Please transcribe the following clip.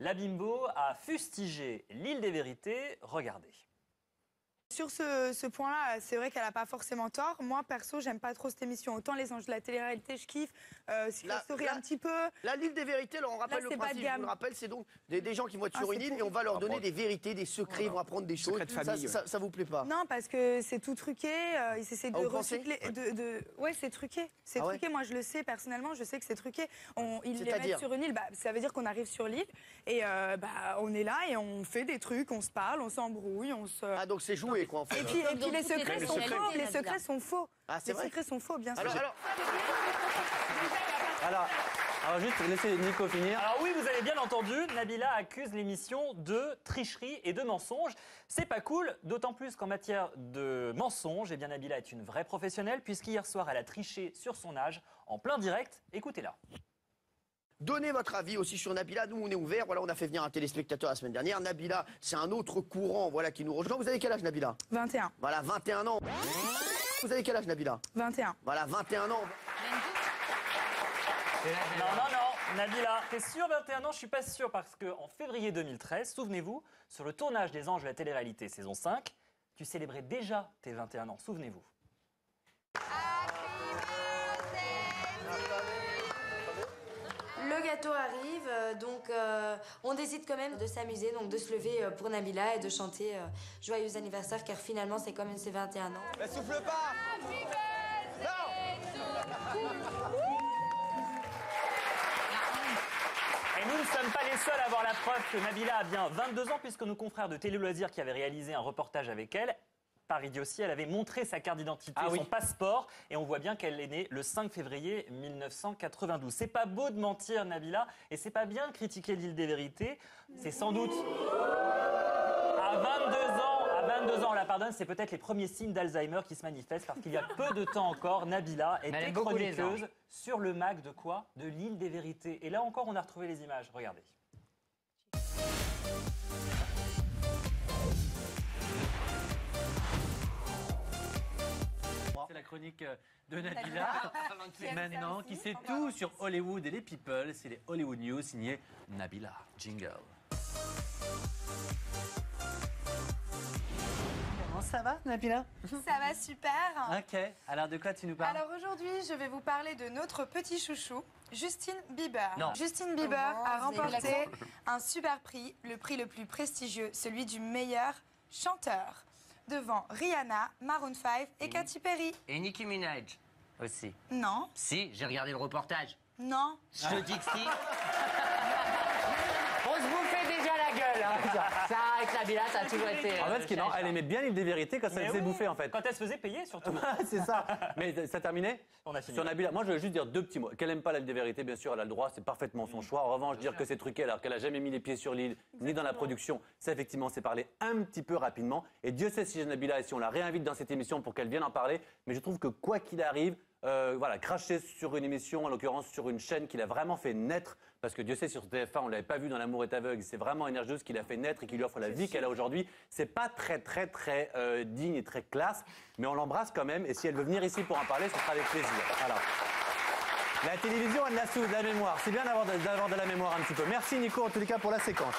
La Bimbo a fustigé l'île des vérités. Regardez. Sur ce point-là, c'est vrai qu'elle n'a pas forcément tort. Moi, perso, j'aime pas trop cette émission. Autant les anges de la télé-réalité, je kiffe. Secret Story un petit peu. La l'île des vérités, alors on rappelle le principe, je vous le rappelle, c'est donc des gens qui vont être sur une île et on va leur donner des vérités, des secrets, ils vont apprendre des choses. Ça vous plaît pas? Non, parce que c'est tout truqué. Ils essaient de recycler. Ouais, c'est truqué. C'est truqué. Moi, je le sais personnellement, je sais que c'est truqué. Ils les mettent sur une île, ça veut dire qu'on arrive sur l'île et on est là et on fait des trucs, on se parle, on s'embrouille, on se. Ah, donc c'est joué. Quoi, en fait. Et puis les secrets sont faux. Les secrets sont faux. Ah, c'est vrai. Les secrets sont faux, bien sûr. Alors, juste laissez Nico finir. Alors oui, vous avez bien entendu, Nabila accuse l'émission de tricherie et de mensonge. C'est pas cool, d'autant plus qu'en matière de mensonge, eh bien Nabila est une vraie professionnelle puisqu'hier soir, elle a triché sur son âge en plein direct. Écoutez-la. Donnez votre avis aussi sur Nabila. Nous, on est ouvert. Voilà, on a fait venir un téléspectateur la semaine dernière. Nabila, c'est un autre courant, voilà, qui nous rejoint. Vous avez quel âge, Nabila? 21. Voilà, 21 ans. Vous avez quel âge, Nabila? 21. Voilà, 21 ans. Non, Nabila, t'es sûr 21 ans? Je suis pas sûr parce qu'en février 2013, souvenez-vous, sur le tournage des Anges de la télé-réalité saison 5, tu célébrais déjà tes 21 ans, souvenez-vous. Le gâteau arrive, donc on décide quand même de s'amuser, donc de se lever pour Nabila et de chanter Joyeux anniversaire, car finalement c'est comme ses 21 ans. Mais souffle pas! Et nous ne sommes pas les seuls à avoir la preuve que Nabila a bien 22 ans, puisque nos confrères de Télé Loisirs qui avaient réalisé un reportage avec elle, par idiotie, elle avait montré sa carte d'identité, son passeport, et on voit bien qu'elle est née le 5 février 1992. C'est pas beau de mentir, Nabila, et c'est pas bien de critiquer l'île des vérités. C'est sans doute à 22 ans, on la pardonne, c'est peut-être les premiers signes d'Alzheimer qui se manifestent, parce qu'il y a peu de temps encore, Nabila était chroniqueuse sur le MAC de quoi? De l'île des vérités. Et là encore, on a retrouvé les images. Regardez. C'est la chronique de Nabila, maintenant, qui sait tout sur Hollywood et les people. C'est les Hollywood News, signé Nabila. Jingle. Comment ça va, Nabila? Ça va super. Ok, alors de quoi tu nous parles? Alors aujourd'hui, je vais vous parler de notre petit chouchou, Justin Bieber. Non. Justin Bieber a remporté un super prix, le prix le plus prestigieux, celui du meilleur chanteur, devant Rihanna, Maroon 5 et Katy Perry. Et Nicki Minaj aussi. Non. Si, j'ai regardé le reportage. Non. Je te dis que si. On se bouffait déjà la gueule. Hein. Ça, avec Nabila, ça a toujours été. En fait, ce qui est marrant, elle aimait bien l'île des vérités quand ça Mais faisait oui, bouffer, en fait. Quand elle se faisait payer, surtout. C'est ça. Mais ça a terminé? On a fini. Sur Nabila, moi je veux juste dire deux petits mots. Qu'elle aime pas l'île des vérités, bien sûr, elle a le droit, c'est parfaitement son choix. En revanche, dire que c'est truqué alors qu'elle a jamais mis les pieds sur l'île, ni dans la production, ça effectivement, c'est parler un petit peu rapidement. Et Dieu sait si j'ai Nabila et si on la réinvite dans cette émission pour qu'elle vienne en parler. Mais je trouve que quoi qu'il arrive, voilà, cracher sur une émission, en l'occurrence sur une chaîne qu'il a vraiment fait naître, parce que Dieu sait, sur TF1, on ne l'avait pas vu dans L'amour est aveugle, c'est vraiment énergieuse qu'il a fait naître et qui lui offre la vie qu'elle a aujourd'hui. C'est pas très digne et très classe, mais on l'embrasse quand même, et si elle veut venir ici pour en parler, ce sera avec plaisir. Voilà. La télévision a de la mémoire, c'est bien d'avoir de la mémoire un petit peu. Merci Nico, en tous les cas, pour la séquence.